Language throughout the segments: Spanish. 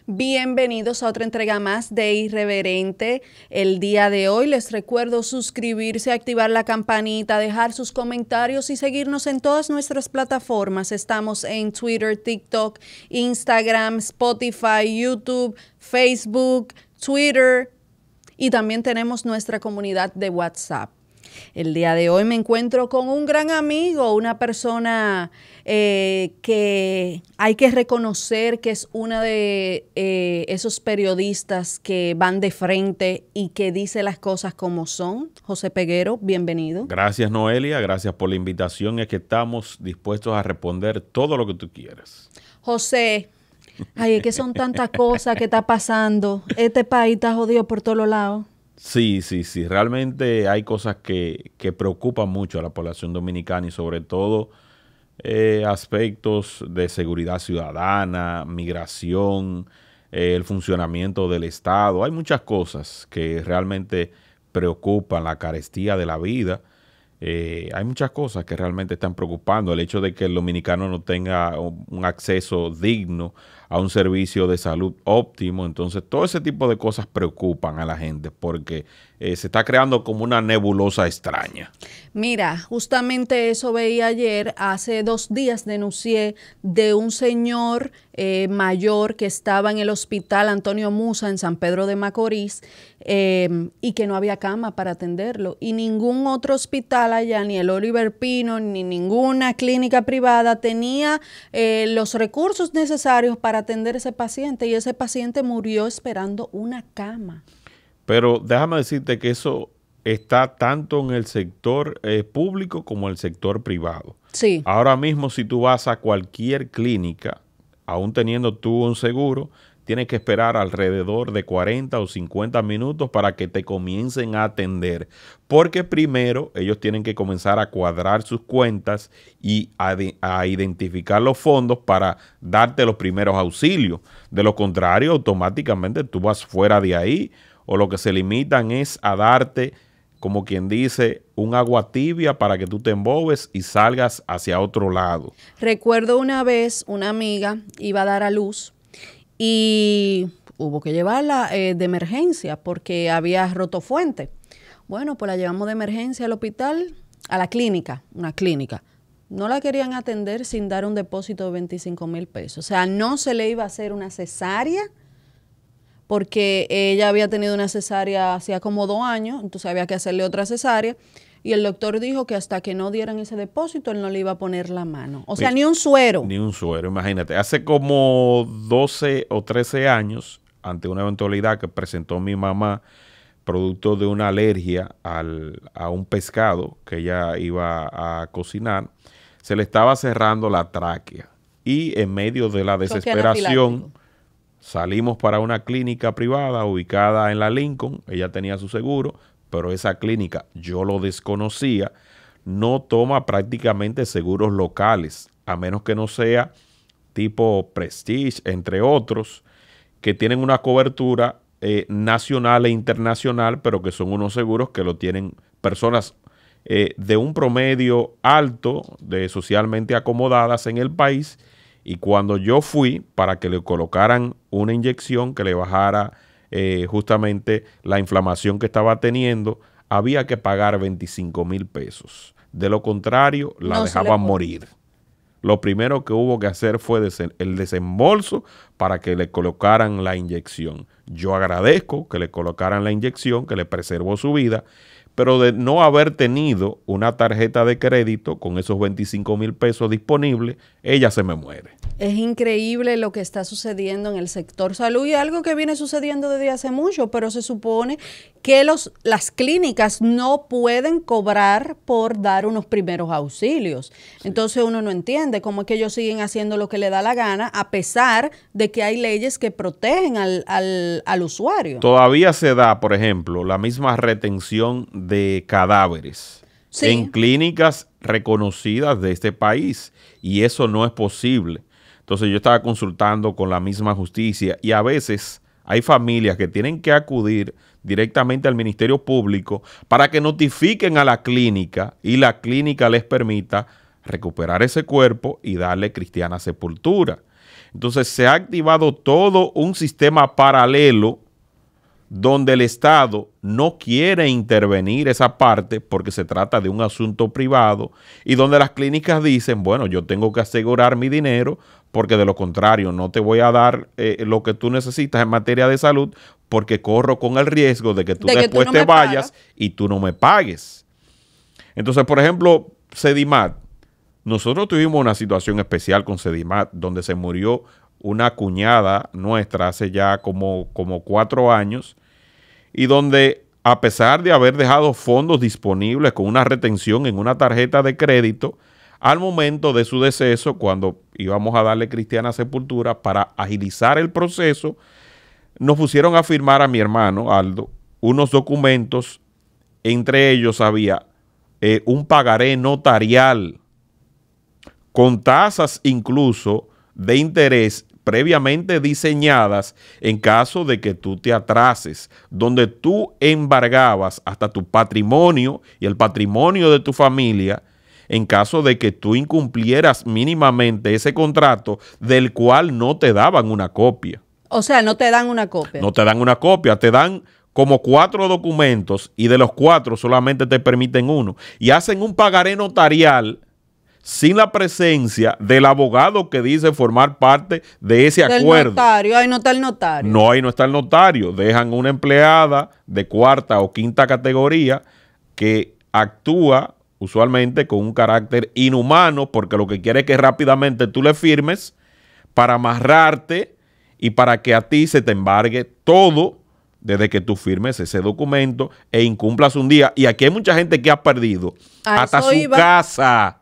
Bienvenidos a otra entrega más de Irreverente. El día de hoy les recuerdo suscribirse, activar la campanita, dejar sus comentarios y seguirnos en todas nuestras plataformas. Estamos en Twitter, TikTok, Instagram, Spotify, YouTube, Facebook, Twitter y también tenemos nuestra comunidad de WhatsApp. El día de hoy me encuentro con un gran amigo, una persona que hay que reconocer que es una de esos periodistas que van de frente y que dice las cosas como son. José Peguero, bienvenido. Gracias, Noelia, gracias por la invitación y es que estamos dispuestos a responder todo lo que tú quieras. José, ay, es que son tantas cosas que está pasando. Este país está jodido por todos lados. Sí. Realmente hay cosas que preocupan mucho a la población dominicana y sobre todo aspectos de seguridad ciudadana, migración, el funcionamiento del Estado. Hay muchas cosas que realmente preocupan, la carestía de la vida. Hay muchas cosas que realmente están preocupando. El hecho de que el dominicano no tenga un acceso digno a un servicio de salud óptimo. Entonces, todo ese tipo de cosas preocupan a la gente porque se está creando como una nebulosa extraña. Mira, justamente eso veía ayer. Hace 2 días denuncié de un señor mayor que estaba en el hospital Antonio Musa en San Pedro de Macorís y que no había cama para atenderlo. Y ningún otro hospital allá, ni el Oliver Pino, ni ninguna clínica privada tenía los recursos necesarios para atender a ese paciente. Y ese paciente murió esperando una cama. Pero déjame decirte que eso está tanto en el sector público como en el sector privado. Sí. Ahora mismo, si tú vas a cualquier clínica, aún teniendo tú un seguro, tienes que esperar alrededor de 40 o 50 minutos para que te comiencen a atender. Porque primero ellos tienen que comenzar a cuadrar sus cuentas y a identificar los fondos para darte los primeros auxilios. De lo contrario, automáticamente tú vas fuera de ahí o lo que se limitan es a darte, como quien dice, un agua tibia para que tú te embobes y salgas hacia otro lado. Recuerdo una vez una amiga iba a dar a luz y hubo que llevarla de emergencia porque había roto fuente. Bueno, pues la llevamos de emergencia al hospital, a la clínica, una clínica. No la querían atender sin dar un depósito de 25,000 pesos. O sea, no se le iba a hacer una cesárea porque ella había tenido una cesárea hacía como 2 años, entonces había que hacerle otra cesárea. Y el doctor dijo que hasta que no dieran ese depósito, él no le iba a poner la mano. O sea, ni un suero. Ni un suero, imagínate. Hace como 12 o 13 años, ante una eventualidad que presentó mi mamá, producto de una alergia a un pescado que ella iba a cocinar, se le estaba cerrando la tráquea. Y en medio de la desesperación, salimos para una clínica privada ubicada en la Lincoln. Ella tenía su seguro, pero esa clínica, yo lo desconocía, no toma prácticamente seguros locales, a menos que no sea tipo Prestige, entre otros, que tienen una cobertura nacional e internacional, pero que son unos seguros que lo tienen personas de un promedio alto, de socialmente acomodadas en el país. Y cuando yo fui para que le colocaran una inyección que le bajara justamente la inflamación que estaba teniendo, había que pagar 25,000 pesos. De lo contrario, la dejaban morir. Lo primero que hubo que hacer fue el desembolso para que le colocaran la inyección. Yo agradezco que le colocaran la inyección, que le preservó su vida, pero de no haber tenido una tarjeta de crédito con esos 25,000 pesos disponibles, ella se me muere. Es increíble lo que está sucediendo en el sector salud y algo que viene sucediendo desde hace mucho, pero se supone que las clínicas no pueden cobrar por dar unos primeros auxilios. Sí. Entonces uno no entiende cómo es que ellos siguen haciendo lo que le da la gana a pesar de que hay leyes que protegen al usuario. Todavía se da, por ejemplo, la misma retención de cadáveres en clínicas reconocidas de este país y eso no es posible. Entonces yo estaba consultando con la misma justicia y a veces hay familias que tienen que acudir directamente al Ministerio Público para que notifiquen a la clínica y la clínica les permita recuperar ese cuerpo y darle cristiana sepultura. Entonces se ha activado todo un sistema paralelo donde el Estado no quiere intervenir esa parte porque se trata de un asunto privado y donde las clínicas dicen, bueno, yo tengo que asegurar mi dinero porque de lo contrario no te voy a dar lo que tú necesitas en materia de salud porque corro con el riesgo de que tú después te vayas y tú no me pagues. Entonces, por ejemplo, Sedimat, nosotros tuvimos una situación especial con Sedimat donde se murió una cuñada nuestra hace ya como 4 años y donde a pesar de haber dejado fondos disponibles con una retención en una tarjeta de crédito, al momento de su deceso, cuando íbamos a darle cristiana sepultura para agilizar el proceso, nos pusieron a firmar a mi hermano Aldo unos documentos, entre ellos había un pagaré notarial con tasas incluso de interés previamente diseñadas en caso de que tú te atrases, donde tú embargabas hasta tu patrimonio y el patrimonio de tu familia en caso de que tú incumplieras mínimamente ese contrato del cual no te daban una copia. O sea, no te dan una copia. No te dan una copia, te dan como 4 documentos y de los 4 solamente te permiten uno. Y hacen un pagaré notarial sin la presencia del abogado que dice formar parte de ese acuerdo. Notario, ahí no está el notario. No, ahí no está el notario. Dejan una empleada de 4ª o 5ª categoría que actúa usualmente con un carácter inhumano porque lo que quiere es que rápidamente tú le firmes para amarrarte y para que a ti se te embargue todo desde que tú firmes ese documento e incumplas un día. Y aquí hay mucha gente que ha perdido hasta su casa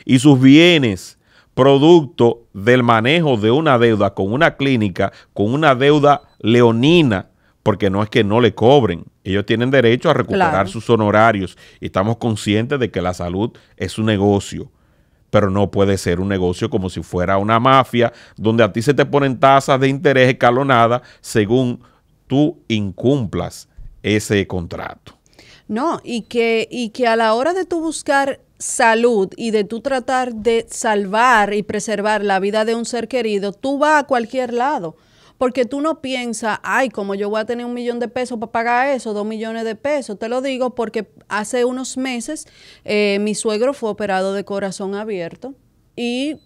y sus bienes producto del manejo de una deuda con una clínica, con una deuda leonina, porque no es que no le cobren. Ellos tienen derecho a recuperar sus honorarios y estamos conscientes de que la salud es un negocio, pero no puede ser un negocio como si fuera una mafia donde a ti se te ponen tasas de interés escalonadas según tú incumplas ese contrato. No, y que a la hora de tú buscar salud y de tú tratar de salvar y preservar la vida de un ser querido, tú vas a cualquier lado. Porque tú no piensas, ay, como yo voy a tener $1 millón de pesos para pagar eso, 2 millones de pesos. Te lo digo porque hace unos meses mi suegro fue operado de corazón abierto y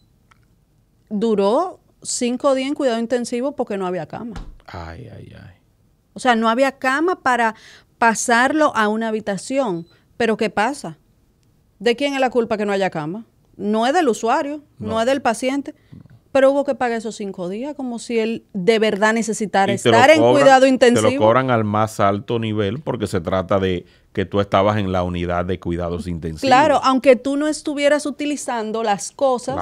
duró 5 días en cuidado intensivo porque no había cama. Ay, ay, ay. O sea, no había cama para pasarlo a una habitación. Pero ¿qué pasa? ¿De quién es la culpa que no haya cama? No es del usuario, no es del paciente. Pero hubo que pagar esos 5 días como si él de verdad necesitara estar en cuidado intensivo. Te lo cobran al más alto nivel porque se trata de que tú estabas en la unidad de cuidados intensivos. Claro, aunque tú no estuvieras utilizando las cosas,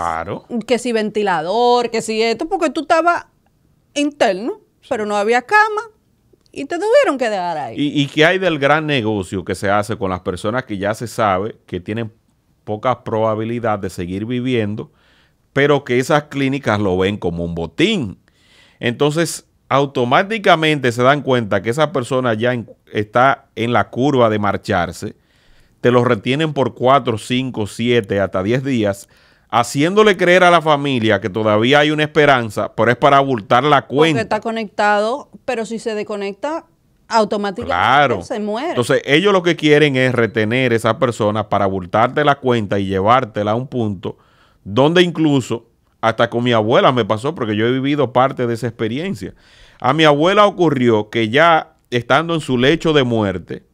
que si ventilador, que si esto, porque tú estabas interno, pero no había cama y te tuvieron que dejar ahí. ¿Y qué hay del gran negocio que se hace con las personas que ya se sabe que tienen poca probabilidad de seguir viviendo, pero que esas clínicas lo ven como un botín? Entonces, automáticamente se dan cuenta que esa persona ya está en la curva de marcharse, te lo retienen por 4, 5, 7, hasta 10 días, haciéndole creer a la familia que todavía hay una esperanza, pero es para abultar la cuenta. Porque está conectado, pero si se desconecta, automáticamente se muere. Entonces, ellos lo que quieren es retener a esa persona para abultarte la cuenta y llevártela a un punto donde incluso, hasta con mi abuela me pasó, porque yo he vivido parte de esa experiencia. A mi abuela ocurrió que ya estando en su lecho de muerte,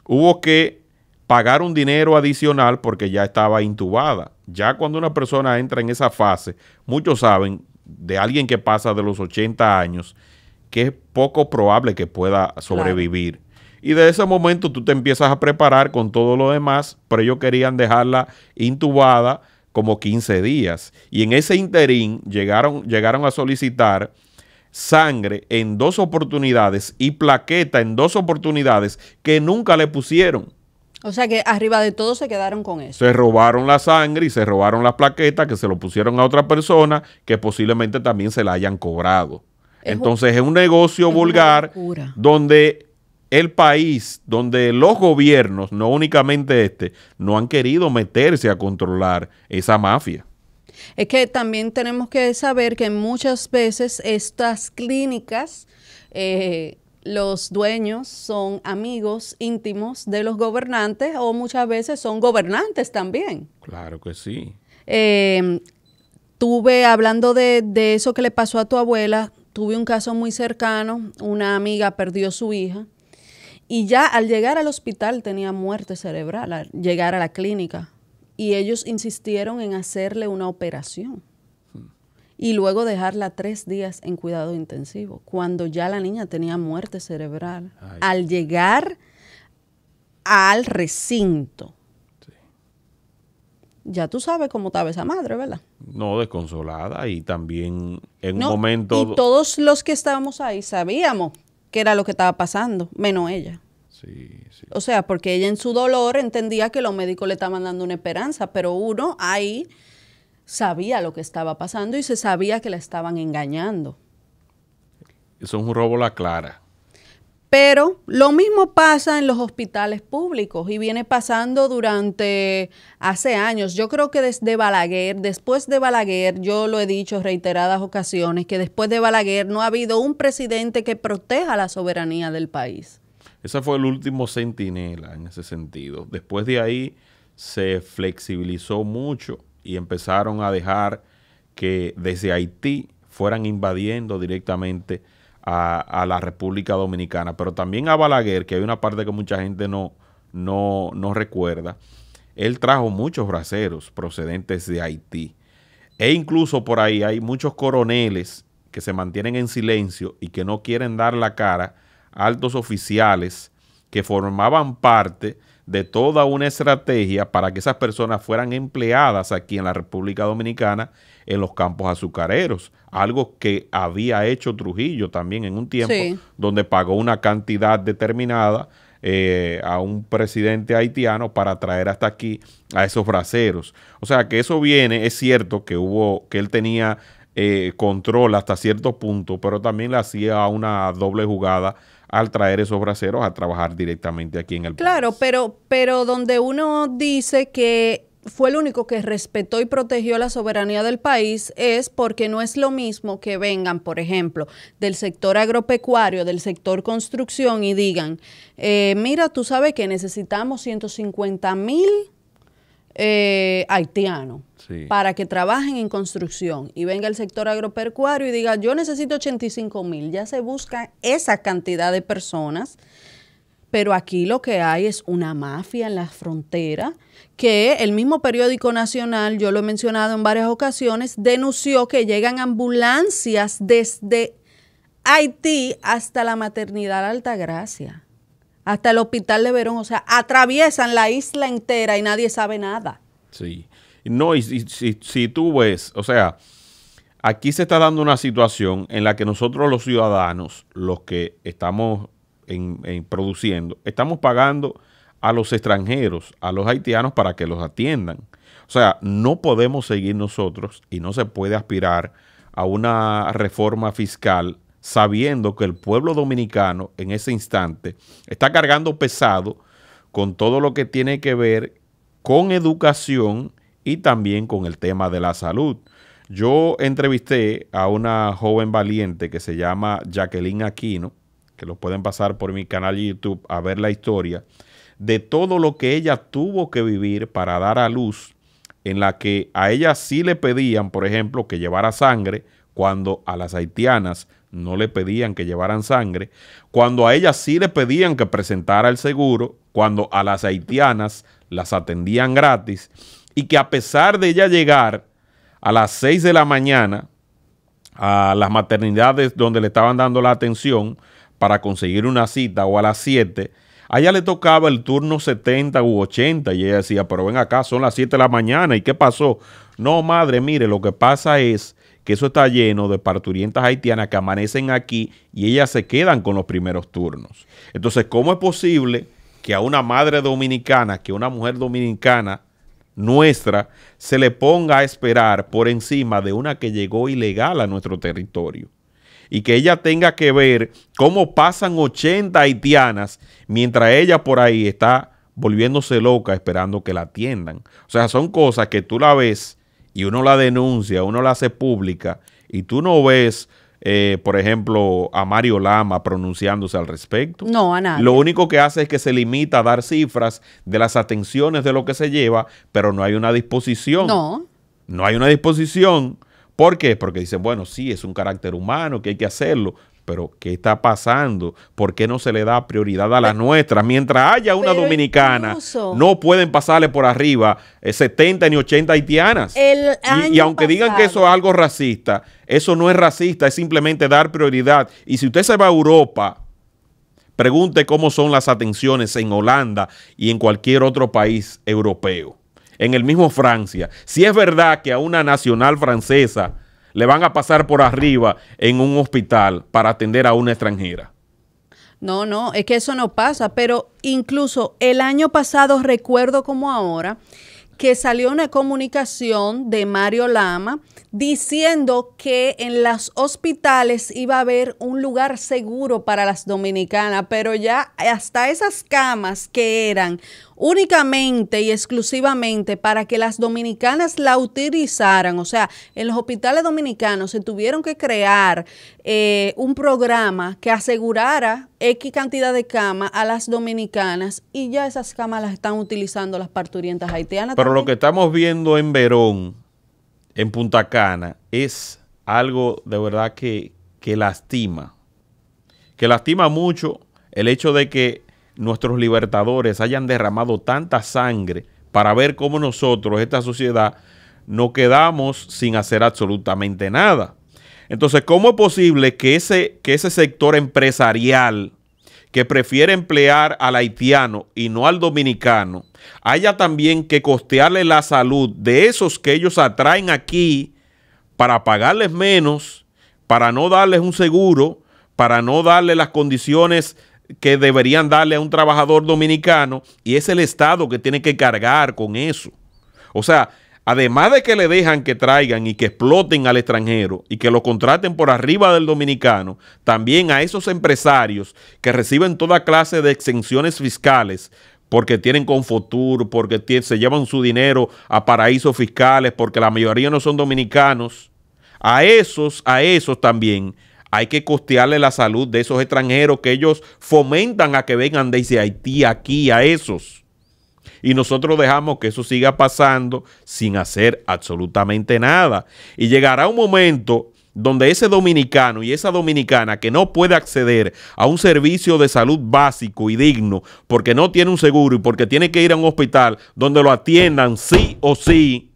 hubo que pagar un dinero adicional porque ya estaba intubada. Ya cuando una persona entra en esa fase, muchos saben de alguien que pasa de los 80 años, que es poco probable que pueda sobrevivir. Claro. Y de ese momento tú te empiezas a preparar con todo lo demás, pero ellos querían dejarla intubada como 15 días. Y en ese interín llegaron a solicitar sangre en 2 oportunidades y plaqueta en 2 oportunidades que nunca le pusieron. O sea que arriba de todo se quedaron con eso. Se robaron la sangre y se robaron las plaquetas que se lo pusieron a otra persona que posiblemente también se la hayan cobrado. Entonces es un negocio vulgar donde el país, donde los gobiernos, no únicamente no han querido meterse a controlar esa mafia. Es que también tenemos que saber que muchas veces estas clínicas, los dueños son amigos íntimos de los gobernantes o muchas veces son gobernantes también. Claro que sí. Tuve, hablando de eso que le pasó a tu abuela, tuve un caso muy cercano, una amiga perdió su hija y ya al llegar al hospital tenía muerte cerebral, al llegar a la clínica. Y ellos insistieron en hacerle una operación y luego dejarla 3 días en cuidado intensivo, cuando ya la niña tenía muerte cerebral. Ay. Al llegar al recinto. Sí. Ya tú sabes cómo estaba esa madre, ¿verdad? No, desconsolada y también en un momento... Y todos los que estábamos ahí sabíamos qué era lo que estaba pasando, menos ella. Sí, sí. O sea, porque ella en su dolor entendía que los médicos le estaban dando una esperanza, pero uno ahí sabía lo que estaba pasando y se sabía que la estaban engañando. Eso es un robo a la clara. Pero lo mismo pasa en los hospitales públicos y viene pasando durante hace años. Yo creo que desde Balaguer, después de Balaguer, yo lo he dicho en reiteradas ocasiones, que después de Balaguer no ha habido un presidente que proteja la soberanía del país. Ese fue el último centinela en ese sentido. Después de ahí se flexibilizó mucho y empezaron a dejar que desde Haití fueran invadiendo directamente a la República Dominicana. Pero también a Balaguer, que hay una parte que mucha gente no recuerda, él trajo muchos braceros procedentes de Haití. E incluso por ahí hay muchos coroneles que se mantienen en silencio y que no quieren dar la cara, altos oficiales que formaban parte de toda una estrategia para que esas personas fueran empleadas aquí en la República Dominicana en los campos azucareros, algo que había hecho Trujillo también en un tiempo, sí, donde pagó una cantidad determinada a un presidente haitiano para traer hasta aquí a esos braceros. O sea que eso viene, es cierto que él tenía control hasta cierto punto, pero también le hacía una doble jugada al traer esos braceros a trabajar directamente aquí en el país. Claro, pero donde uno dice que fue el único que respetó y protegió la soberanía del país es porque no es lo mismo que vengan, por ejemplo, del sector agropecuario, del sector construcción y digan, mira, tú sabes que necesitamos 150,000 haitianos, sí, para que trabajen en construcción, y venga el sector agropecuario y diga, yo necesito 85,000, ya se busca esa cantidad de personas, pero aquí lo que hay es una mafia en la frontera que el mismo periódico nacional, yo lo he mencionado en varias ocasiones, denunció que llegan ambulancias desde Haití hasta la maternidad Altagracia, hasta el hospital de Verón, o sea, atraviesan la isla entera y nadie sabe nada. Sí, no, y si tú ves, o sea, aquí se está dando una situación en la que nosotros los ciudadanos, los que estamos produciendo, estamos pagando a los extranjeros, a los haitianos para que los atiendan. O sea, no podemos seguir nosotros y no se puede aspirar a una reforma fiscal sabiendo que el pueblo dominicano en ese instante está cargando pesado con todo lo que tiene que ver con educación y también con el tema de la salud. Yo entrevisté a una joven valiente que se llama Jacqueline Aquino, que lo pueden pasar por mi canal de YouTube a ver la historia de todo lo que ella tuvo que vivir para dar a luz, en la que a ella sí le pedían, por ejemplo, que llevara sangre, cuando a las haitianas no le pedían que llevaran sangre, cuando a ella sí le pedían que presentara el seguro, cuando a las haitianas las atendían gratis, y que a pesar de ella llegar a las 6 de la mañana a las maternidades donde le estaban dando la atención para conseguir una cita, o a las 7, a ella le tocaba el turno 70 u 80 y ella decía, pero ven acá, son las 7 de la mañana, ¿y qué pasó? No, madre, mire, lo que pasa es que eso está lleno de parturientas haitianas que amanecen aquí y ellas se quedan con los primeros turnos. Entonces, ¿cómo es posible que a una madre dominicana, que a una mujer dominicana nuestra, se le ponga a esperar por encima de una que llegó ilegal a nuestro territorio? Y que ella tenga que ver cómo pasan 80 haitianas mientras ella por ahí está volviéndose loca esperando que la atiendan. O sea, son cosas que tú la ves y uno la denuncia, uno la hace pública, y tú no ves, por ejemplo, a Mario Lama pronunciándose al respecto. No, a nadie. Lo único que hace es que se limita a dar cifras de las atenciones de lo que se lleva, pero no hay una disposición. No hay una disposición. ¿Por qué? Porque dicen, bueno, sí, es un carácter humano, que hay que hacerlo. Pero, ¿qué está pasando? ¿Por qué no se le da prioridad a las nuestras? Mientras haya una dominicana, incluso, no pueden pasarle por arriba 70 ni 80 haitianas. Y aunque digan que eso es algo racista, eso no es racista, es simplemente dar prioridad. Y si usted se va a Europa, pregunte cómo son las atenciones en Holanda y en cualquier otro país europeo. En el mismo Francia. Si es verdad que a una nacional francesa le van a pasar por arriba en un hospital para atender a una extranjera. No, es que eso no pasa, pero incluso el año pasado, recuerdo como ahora, que salió una comunicación de Mario Lama diciendo que en los hospitales iba a haber un lugar seguro para las dominicanas, pero ya hasta esas camas que eran únicamente y exclusivamente para que las dominicanas la utilizaran, o sea, en los hospitales dominicanos se tuvieron que crear un programa que asegurara X cantidad de camas a las dominicanas, y ya esas camas las están utilizando las parturientas haitianas. Pero también. Lo que estamos viendo en Verón, en Punta Cana, es algo de verdad que lastima. Que lastima mucho el hecho de que nuestros libertadores hayan derramado tanta sangre para ver cómo nosotros, esta sociedad, nos quedamos sin hacer absolutamente nada. Entonces, ¿cómo es posible que ese sector empresarial que prefiere emplear al haitiano y no al dominicano, haya también que costearle la salud de esos que ellos atraen aquí para pagarles menos, para no darles un seguro, para no darle las condiciones que deberían darle a un trabajador dominicano, y es el Estado que tiene que cargar con eso? O sea, además de que le dejan que traigan y que exploten al extranjero y que lo contraten por arriba del dominicano, también a esos empresarios que reciben toda clase de exenciones fiscales porque tienen Confotur, porque se llevan su dinero a paraísos fiscales, porque la mayoría no son dominicanos, a esos también hay que costearle la salud de esos extranjeros que ellos fomentan a que vengan desde Haití aquí, a esos. Y nosotros dejamos que eso siga pasando sin hacer absolutamente nada. Y llegará un momento donde ese dominicano y esa dominicana que no puede acceder a un servicio de salud básico y digno porque no tiene un seguro y porque tiene que ir a un hospital donde lo atiendan sí o sí,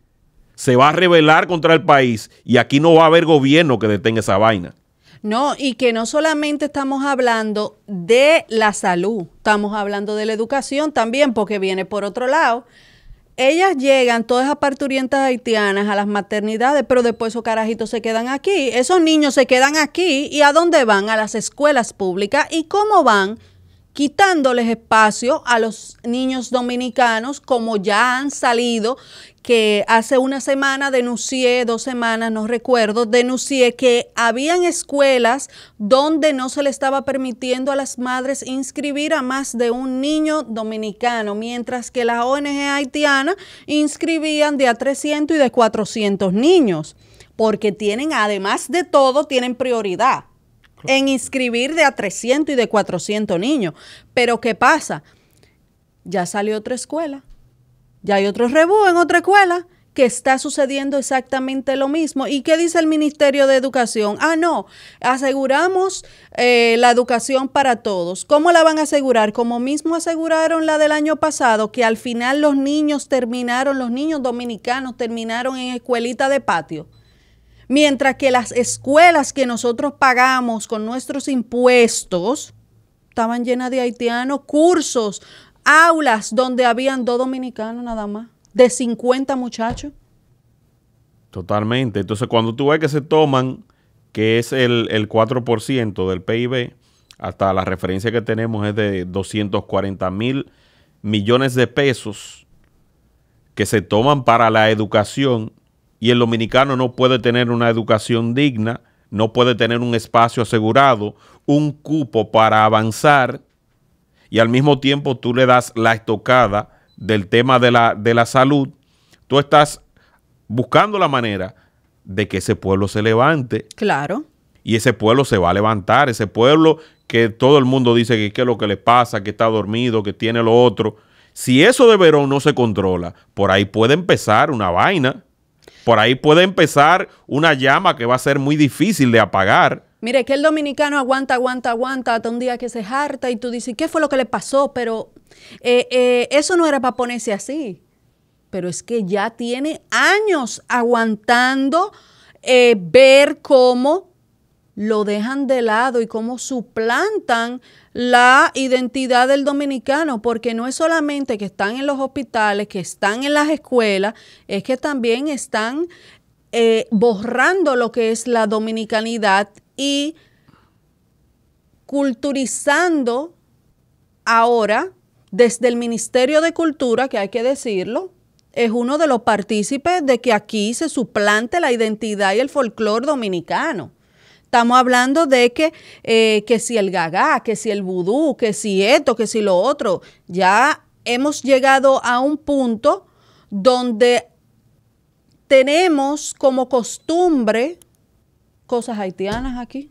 se va a rebelar contra el país, y aquí no va a haber gobierno que detenga esa vaina. No, y que no solamente estamos hablando de la salud, estamos hablando de la educación también, porque viene por otro lado. Ellas llegan, todas esas parturientas haitianas, a las maternidades, pero después esos carajitos se quedan aquí. Esos niños se quedan aquí. ¿Y a dónde van? A las escuelas públicas. ¿Y cómo van? Quitándoles espacio a los niños dominicanos, como ya han salido, que hace una semana denuncié, 2 semanas, no recuerdo, denuncié que habían escuelas donde no se le estaba permitiendo a las madres inscribir a más de un niño dominicano, mientras que las ONG haitianas inscribían de a 300 y de 400 niños, porque tienen, además de todo, tienen prioridad en inscribir de a 300 y de 400 niños. Pero ¿qué pasa? Ya salió otra escuela. Ya hay otro rebú en otra escuela que está sucediendo exactamente lo mismo. ¿Y qué dice el Ministerio de Educación? Ah, no, aseguramos la educación para todos. ¿Cómo la van a asegurar? Como mismo aseguraron la del año pasado, que al final los niños dominicanos terminaron en escuelita de patio. Mientras que las escuelas que nosotros pagamos con nuestros impuestos estaban llenas de haitianos, cursos, aulas donde habían 2 dominicanos nada más, de 50 muchachos. Totalmente. Entonces, cuando tú ves que se toman, que es el 4% del PIB, hasta la referencia que tenemos es de 240,000 millones de pesos que se toman para la educación, y el dominicano no puede tener una educación digna, no puede tener un espacio asegurado, un cupo para avanzar, y al mismo tiempo tú le das la estocada del tema de la salud. Tú estás buscando la manera de que ese pueblo se levante. Claro. Y ese pueblo se va a levantar, ese pueblo que todo el mundo dice que qué es lo que le pasa, que está dormido, que tiene lo otro. Si eso de Verón no se controla, por ahí puede empezar una vaina, por ahí puede empezar una llama que va a ser muy difícil de apagar. Mire, que el dominicano aguanta hasta un día que se harta y tú dices, ¿qué fue lo que le pasó? Pero eso no era para ponerse así. Pero es que ya tiene años aguantando ver cómo lo dejan de lado y cómo suplantan la identidad del dominicano, porque no es solamente que están en los hospitales, que están en las escuelas, es que también están borrando lo que es la dominicanidad y culturizando ahora desde el Ministerio de Cultura, que hay que decirlo, es uno de los partícipes de que aquí se suplante la identidad y el folclore dominicano. Estamos hablando de que si el gagá, que si el vudú, que si esto, que si lo otro. Ya hemos llegado a un punto donde tenemos como costumbre cosas haitianas aquí.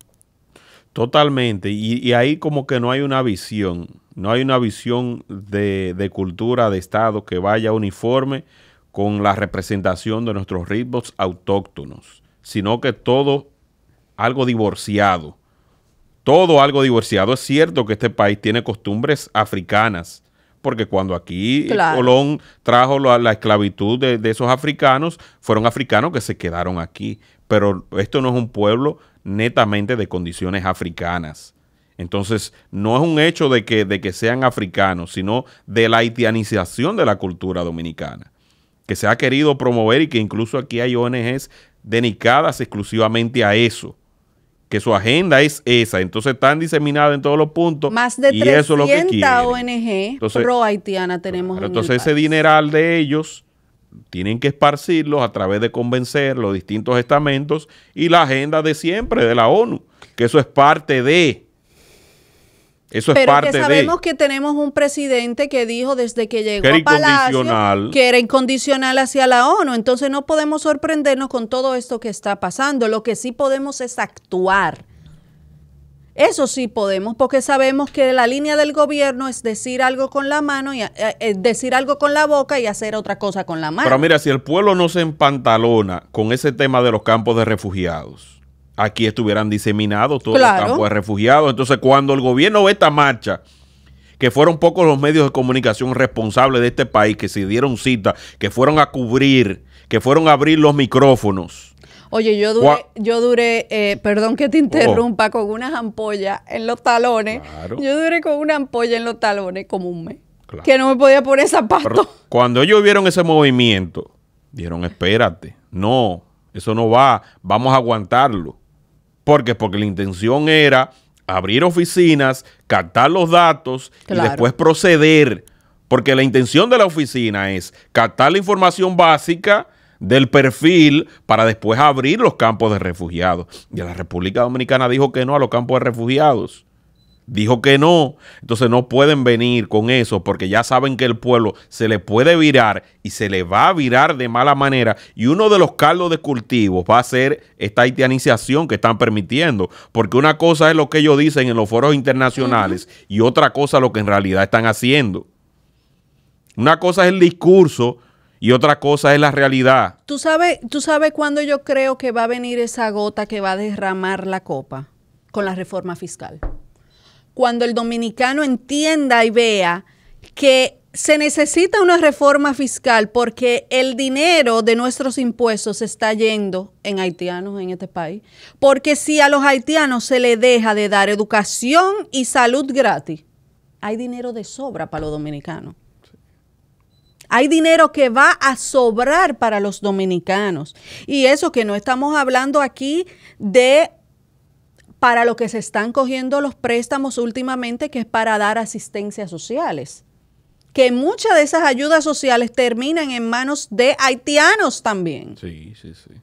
Totalmente. Y ahí como que no hay una visión. No hay una visión de cultura, de Estado que vaya uniforme con la representación de nuestros ritmos autóctonos, sino que todo algo divorciado. Todo algo divorciado. Es cierto que este país tiene costumbres africanas, porque cuando aquí Colón trajo la esclavitud de esos africanos, fueron africanos que se quedaron aquí. Pero esto no es un pueblo netamente de condiciones africanas. Entonces, no es un hecho de que sean africanos, sino de la haitianización de la cultura dominicana, que se ha querido promover y que incluso aquí hay ONGs dedicadas exclusivamente a eso, que su agenda es esa. Entonces, están diseminadas en todos los puntos. Más de y eso es lo que quieren. ONG pro-haitiana tenemos en entonces, el ese país. dineral de ellos tienen que esparcirlos a través de convencer los distintos estamentos y la agenda de siempre de la ONU, que eso es parte de... Eso es parte de... Pero que sabemos que tenemos un presidente que dijo desde que llegó a Palacio que era incondicional hacia la ONU. Entonces no podemos sorprendernos con todo esto que está pasando. Lo que sí podemos es actuar. Eso sí podemos, porque sabemos que la línea del gobierno es decir algo con la mano, y decir algo con la boca y hacer otra cosa con la mano. Pero mira, si el pueblo no se empantalona con ese tema de los campos de refugiados, aquí estuvieran diseminados todos los campos de refugiados. Entonces, cuando el gobierno ve esta marcha, que fueron pocos los medios de comunicación responsables de este país, que se dieron cita, que fueron a cubrir, que fueron a abrir los micrófonos. Oye, yo duré, perdón que te interrumpa, con unas ampollas en los talones. Claro. Yo duré con una ampolla en los talones como un mes. Claro. Que no me podía poner zapatos. Pero cuando ellos vieron ese movimiento, dijeron, espérate, no, eso no va, vamos a aguantarlo. ¿Por qué? Porque la intención era abrir oficinas, captar los datos y después proceder. Porque la intención de la oficina es captar la información básica del perfil para después abrir los campos de refugiados. Y la República Dominicana dijo que no a los campos de refugiados. Dijo que no. Entonces no pueden venir con eso porque ya saben que el pueblo se le puede virar y se le va a virar de mala manera. Y uno de los caldos de cultivo va a ser esta haitianización que están permitiendo. Porque una cosa es lo que ellos dicen en los foros internacionales y otra cosa lo que en realidad están haciendo. Una cosa es el discurso y otra cosa es la realidad. ¿Tú sabes cuándo yo creo que va a venir esa gota que va a derramar la copa? Con la reforma fiscal. Cuando el dominicano entienda y vea que se necesita una reforma fiscal porque el dinero de nuestros impuestos se está yendo en haitianos en este país. Porque si a los haitianos se les deja de dar educación y salud gratis, hay dinero de sobra para los dominicanos. Hay dinero que va a sobrar para los dominicanos. Y eso que no estamos hablando aquí de para lo que se están cogiendo los préstamos últimamente, que es para dar asistencias sociales. Que muchas de esas ayudas sociales terminan en manos de haitianos también. Sí, sí, sí.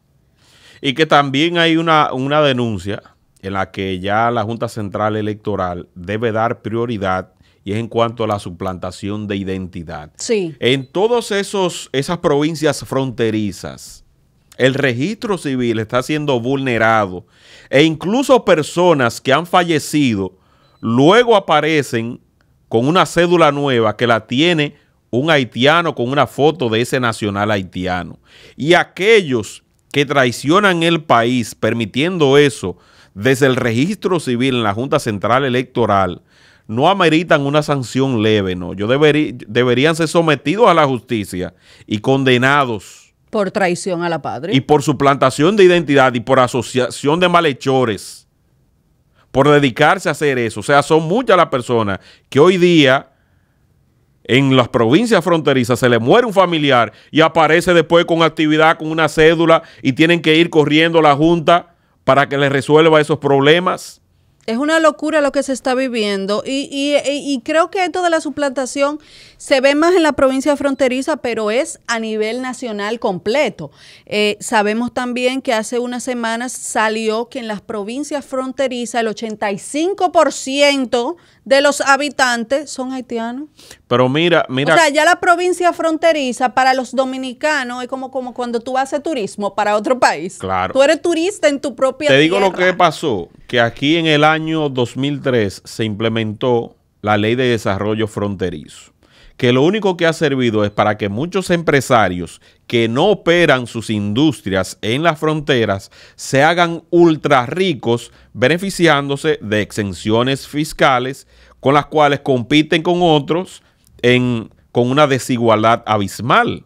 Y que también hay una denuncia en la que ya la Junta Central Electoral debe dar prioridad, y es en cuanto a la suplantación de identidad. Sí. En todas esas provincias fronterizas el registro civil está siendo vulnerado e incluso personas que han fallecido luego aparecen con una cédula nueva que la tiene un haitiano con una foto de ese nacional haitiano. Y aquellos que traicionan el país permitiendo eso desde el registro civil en la Junta Central Electoral no ameritan una sanción leve, ¿no? Deberían ser sometidos a la justicia y condenados por traición a la patria. Y por suplantación de identidad y por asociación de malhechores, por dedicarse a hacer eso. O sea, son muchas las personas que hoy día en las provincias fronterizas se le muere un familiar y aparece después con actividad, con una cédula y tienen que ir corriendo a la Junta para que les resuelva esos problemas. Es una locura lo que se está viviendo y creo que esto de la suplantación se ve más en la provincia fronteriza, pero es a nivel nacional completo. Sabemos también que hace unas semanas salió que en las provincias fronterizas el 85% de los habitantes son haitianos. Pero mira. O sea, ya la provincia fronteriza para los dominicanos es como cuando tú haces turismo para otro país. Claro. Tú eres turista en tu propia tierra. Te digo lo que pasó, que aquí en el año 2003 se implementó la Ley de Desarrollo Fronterizo, que lo único que ha servido es para que muchos empresarios que no operan sus industrias en las fronteras se hagan ultra ricos beneficiándose de exenciones fiscales con las cuales compiten con otros con una desigualdad abismal.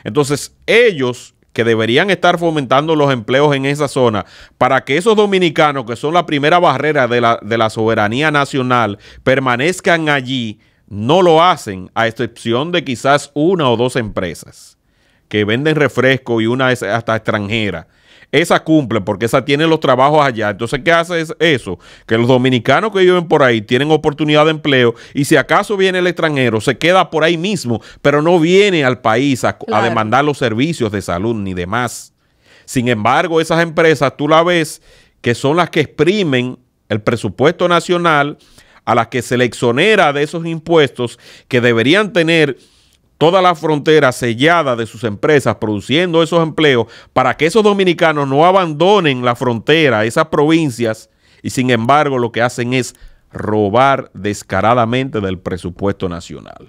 Entonces, ellos que deberían estar fomentando los empleos en esa zona para que esos dominicanos, que son la primera barrera de la soberanía nacional, permanezcan allí, no lo hacen, a excepción de quizás una o dos empresas que venden refresco y una es hasta extranjera. Esa cumple porque esa tiene los trabajos allá. Entonces, ¿qué hace eso? Que los dominicanos que viven por ahí tienen oportunidad de empleo y si acaso viene el extranjero, se queda por ahí mismo, pero no viene al país a demandar los servicios de salud ni demás. Sin embargo, esas empresas, tú la ves, que son las que exprimen el presupuesto nacional, a las que se le exonera de esos impuestos que deberían tener toda la frontera sellada de sus empresas produciendo esos empleos para que esos dominicanos no abandonen la frontera, esas provincias, y sin embargo lo que hacen es robar descaradamente del presupuesto nacional.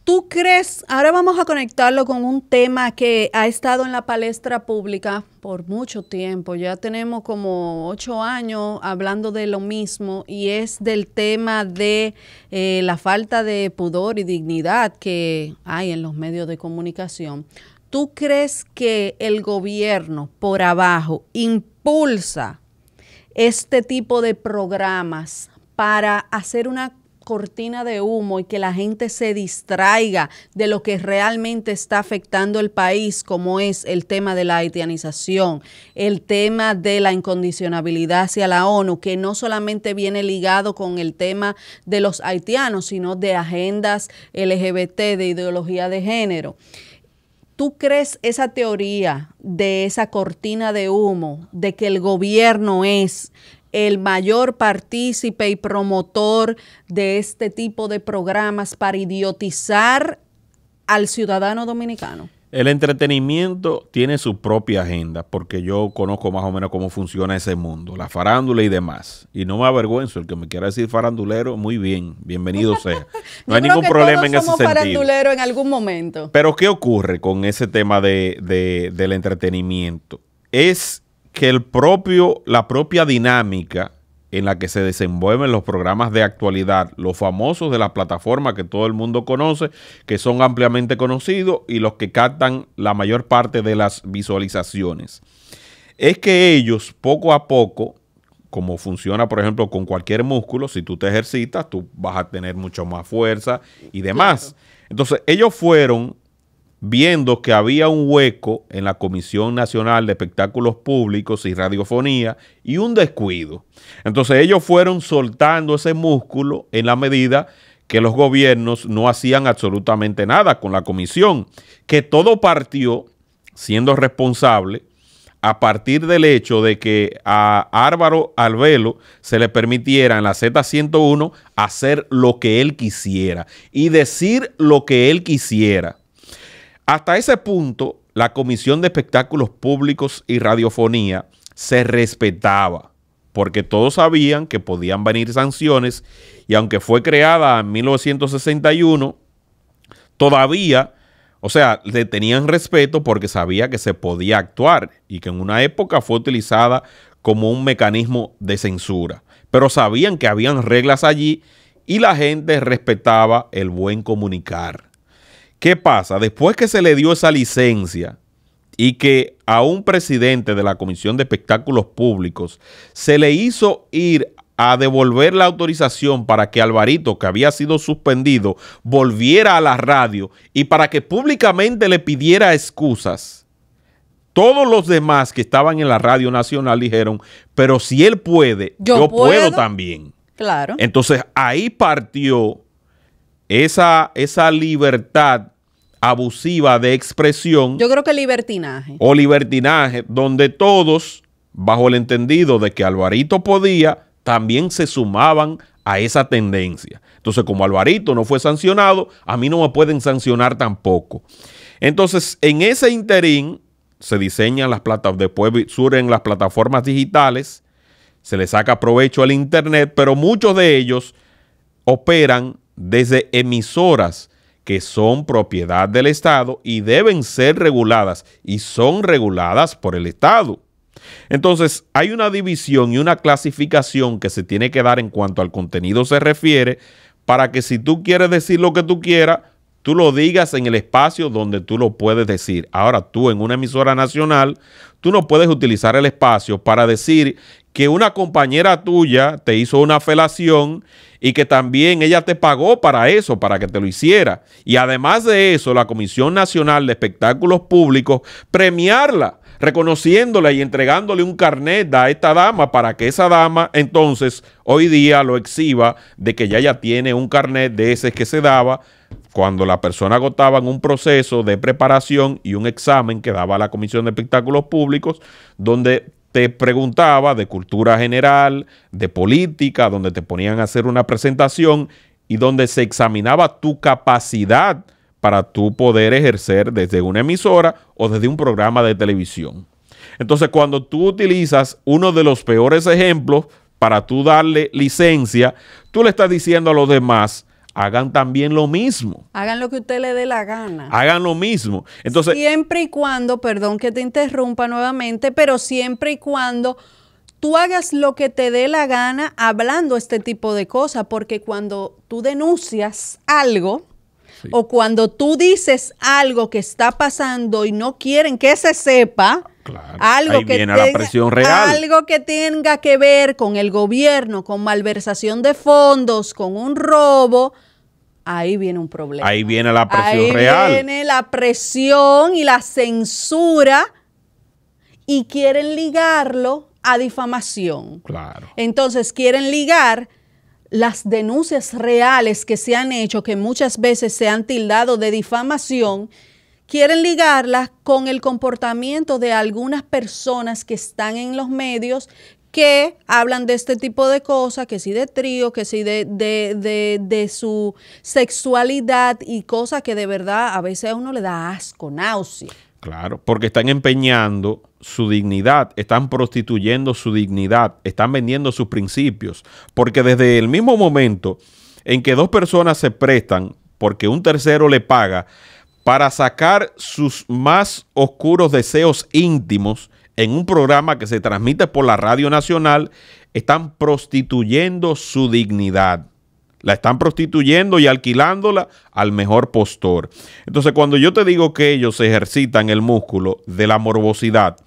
¿Tú crees? Ahora vamos a conectarlo con un tema que ha estado en la palestra pública por mucho tiempo. Ya tenemos como 8 años hablando de lo mismo y es del tema de la falta de pudor y dignidad que hay en los medios de comunicación. ¿Tú crees que el gobierno por abajo impulsa este tipo de programas para hacer una cortina de humo y que la gente se distraiga de lo que realmente está afectando el país, como es el tema de la haitianización, el tema de la incondicionabilidad hacia la ONU, que no solamente viene ligado con el tema de los haitianos, sino de agendas LGBT, de ideología de género? ¿Tú crees esa teoría de esa cortina de humo, de que el gobierno es el mayor partícipe y promotor de este tipo de programas para idiotizar al ciudadano dominicano? El entretenimiento tiene su propia agenda, porque yo conozco más o menos cómo funciona ese mundo, la farándula y demás. Y no me avergüenzo, el que me quiera decir farandulero, muy bien, bienvenido sea. No hay ningún problema en ese sentido. Somos faranduleros en algún momento. Pero ¿qué ocurre con ese tema del entretenimiento? Es que la propia dinámica en la que se desenvuelven los programas de actualidad, los famosos de la plataforma que todo el mundo conoce, que son ampliamente conocidos y los que captan la mayor parte de las visualizaciones, es que ellos poco a poco, como funciona por ejemplo con cualquier músculo, si tú te ejercitas, tú vas a tener mucho más fuerza y demás. Claro. Entonces ellos fueron viendo que había un hueco en la Comisión Nacional de Espectáculos Públicos y Radiofonía y un descuido. Entonces ellos fueron soltando ese músculo en la medida que los gobiernos no hacían absolutamente nada con la comisión, que todo partió siendo responsable a partir del hecho de que a Álvaro Albelo se le permitiera en la Z101 hacer lo que él quisiera y decir lo que él quisiera. Hasta ese punto, la Comisión de Espectáculos Públicos y Radiofonía se respetaba, porque todos sabían que podían venir sanciones, y aunque fue creada en 1961, todavía, o sea, le tenían respeto porque sabía que se podía actuar y que en una época fue utilizada como un mecanismo de censura. Pero sabían que habían reglas allí y la gente respetaba el buen comunicar. ¿Qué pasa? Después que se le dio esa licencia y que a un presidente de la Comisión de Espectáculos Públicos se le hizo ir a devolver la autorización para que Alvarito, que había sido suspendido, volviera a la radio y para que públicamente le pidiera excusas, todos los demás que estaban en la Radio Nacional dijeron, pero si él puede, yo puedo también. Claro. Entonces ahí partió esa libertad abusiva de expresión. Yo creo que libertinaje. O libertinaje, donde todos, bajo el entendido de que Alvarito podía, también se sumaban a esa tendencia. Entonces, como Alvarito no fue sancionado, a mí no me pueden sancionar tampoco. Entonces, en ese interín, se diseñan las plataformas, después surgen las plataformas digitales, se le saca provecho al internet, pero muchos de ellos operan desde emisoras que son propiedad del Estado y deben ser reguladas, y son reguladas por el Estado. Entonces, hay una división y una clasificación que se tiene que dar en cuanto al contenido se refiere, para que si tú quieres decir lo que tú quieras, tú lo digas en el espacio donde tú lo puedes decir. Ahora, tú en una emisora nacional, tú no puedes utilizar el espacio para decir que una compañera tuya te hizo una felación y que también ella te pagó para eso, para que te lo hiciera. Y además de eso, la Comisión Nacional de Espectáculos Públicos, premiarla, reconociéndole y entregándole un carnet a esta dama para que esa dama entonces hoy día lo exhiba de que ya tiene un carnet de ese que se daba cuando la persona agotaba en un proceso de preparación y un examen que daba la Comisión de Espectáculos Públicos, donde te preguntaba de cultura general, de política, donde te ponían a hacer una presentación y donde se examinaba tu capacidad para tú poder ejercer desde una emisora o desde un programa de televisión. Entonces, cuando tú utilizas uno de los peores ejemplos para tú darle licencia, tú le estás diciendo a los demás, hagan también lo mismo. Hagan lo que usted le dé la gana. Hagan lo mismo. Entonces, siempre y cuando, perdón que te interrumpa nuevamente, pero siempre y cuando tú hagas lo que te dé la gana hablando este tipo de cosas, porque cuando tú denuncias algo, sí, o cuando tú dices algo que está pasando y no quieren que se sepa, claro, algo ahí viene la presión real. Algo que tenga que ver con el gobierno, con malversación de fondos, con un robo, ahí viene un problema. Ahí viene la presión real. Ahí viene la presión y la censura, y quieren ligarlo a difamación. Claro. Entonces quieren ligar las denuncias reales que se han hecho, que muchas veces se han tildado de difamación, quieren ligarlas con el comportamiento de algunas personas que están en los medios, que hablan de este tipo de cosas, que sí de trío, que sí de su sexualidad, y cosas que de verdad a veces a uno le da asco, náusea. Claro, porque están empeñando su dignidad, están prostituyendo su dignidad, están vendiendo sus principios, porque desde el mismo momento en que dos personas se prestan porque un tercero le paga para sacar sus más oscuros deseos íntimos en un programa que se transmite por la Radio Nacional, están prostituyendo su dignidad. La están prostituyendo y alquilándola al mejor postor. Entonces, cuando yo te digo que ellos ejercitan el músculo de la morbosidad,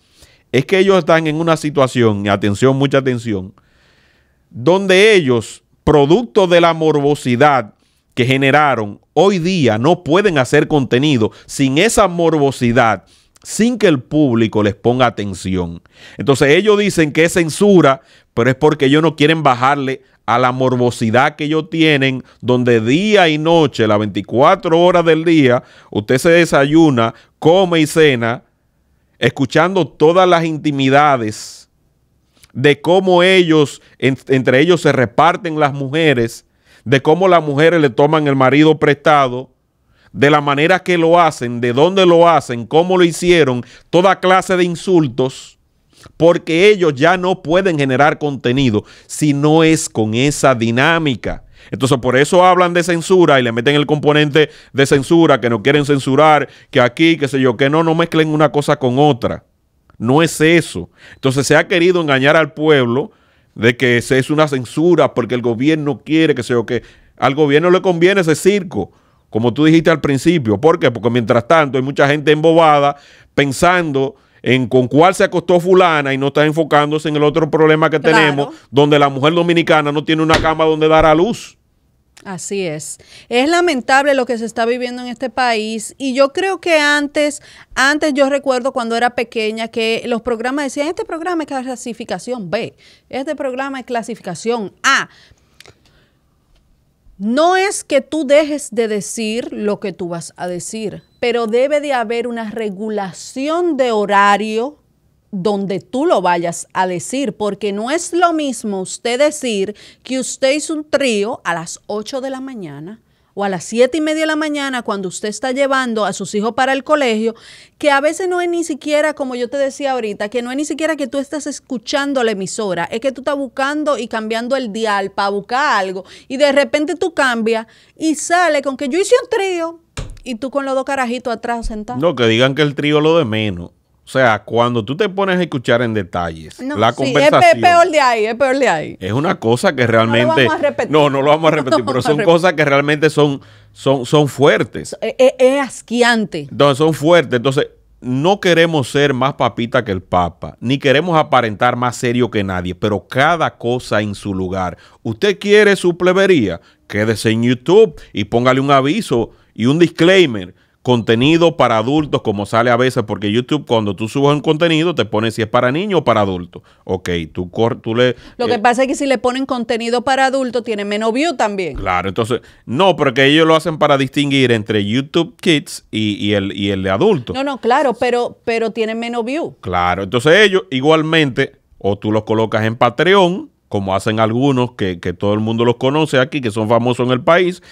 es que ellos están en una situación, y atención, mucha atención, donde ellos, producto de la morbosidad que generaron, hoy día no pueden hacer contenido sin esa morbosidad, sin que el público les ponga atención. Entonces ellos dicen que es censura, pero es porque ellos no quieren bajarle a la morbosidad que ellos tienen, donde día y noche, las 24 horas del día, usted se desayuna, come y cena, escuchando todas las intimidades de cómo ellos, entre ellos se reparten las mujeres, de cómo las mujeres le toman el marido prestado, de la manera que lo hacen, de dónde lo hacen, cómo lo hicieron, toda clase de insultos, porque ellos ya no pueden generar contenido si no es con esa dinámica. Entonces, por eso hablan de censura y le meten el componente de censura, que no quieren censurar, que aquí, qué sé yo, que no mezclen una cosa con otra. No es eso. Entonces, se ha querido engañar al pueblo de que es una censura porque el gobierno quiere, que sé yo, que al gobierno le conviene ese circo, como tú dijiste al principio. ¿Por qué? Porque mientras tanto hay mucha gente embobada pensando en con cuál se acostó fulana y no está enfocándose en el otro problema que tenemos, donde la mujer dominicana no tiene una cama donde dar a luz. Así es. Es lamentable lo que se está viviendo en este país y yo creo que antes yo recuerdo cuando era pequeña que los programas decían, este programa es clasificación B, este programa es clasificación A. No es que tú dejes de decir lo que tú vas a decir, pero debe de haber una regulación de horario donde tú lo vayas a decir, porque no es lo mismo usted decir que usted hizo un trío a las 8 de la mañana o a las 7:30 de la mañana cuando usted está llevando a sus hijos para el colegio, que a veces no es ni siquiera, como yo te decía ahorita, que no es ni siquiera que tú estás escuchando la emisora, es que tú estás buscando y cambiando el dial para buscar algo y de repente tú cambias y sale con que yo hice un trío y tú con los dos carajitos atrás sentados. No, que digan que el trío es lo de menos. O sea, cuando tú te pones a escuchar en detalles la conversación. Es peor de ahí, es peor de ahí. Es una cosa que realmente. No lo vamos a repetir. No lo vamos a repetir, pero son cosas que realmente son fuertes. Es asqueante. Entonces, son fuertes. Entonces, no queremos ser más papita que el Papa, ni queremos aparentar más serio que nadie, pero cada cosa en su lugar. Usted quiere su plebería, quédese en YouTube y póngale un aviso y un disclaimer. Contenido para adultos, como sale a veces, porque YouTube, cuando tú subes un contenido, te pone si es para niños o para adultos. Ok, tú le... Lo que pasa es que si le ponen contenido para adultos, tiene menos view también. Claro, entonces, no, porque ellos lo hacen para distinguir entre YouTube Kids y el de adultos. No, claro, pero tienen menos view. Claro, entonces ellos igualmente, o tú los colocas en Patreon, como hacen algunos, que todo el mundo los conoce aquí, que son famosos en el país.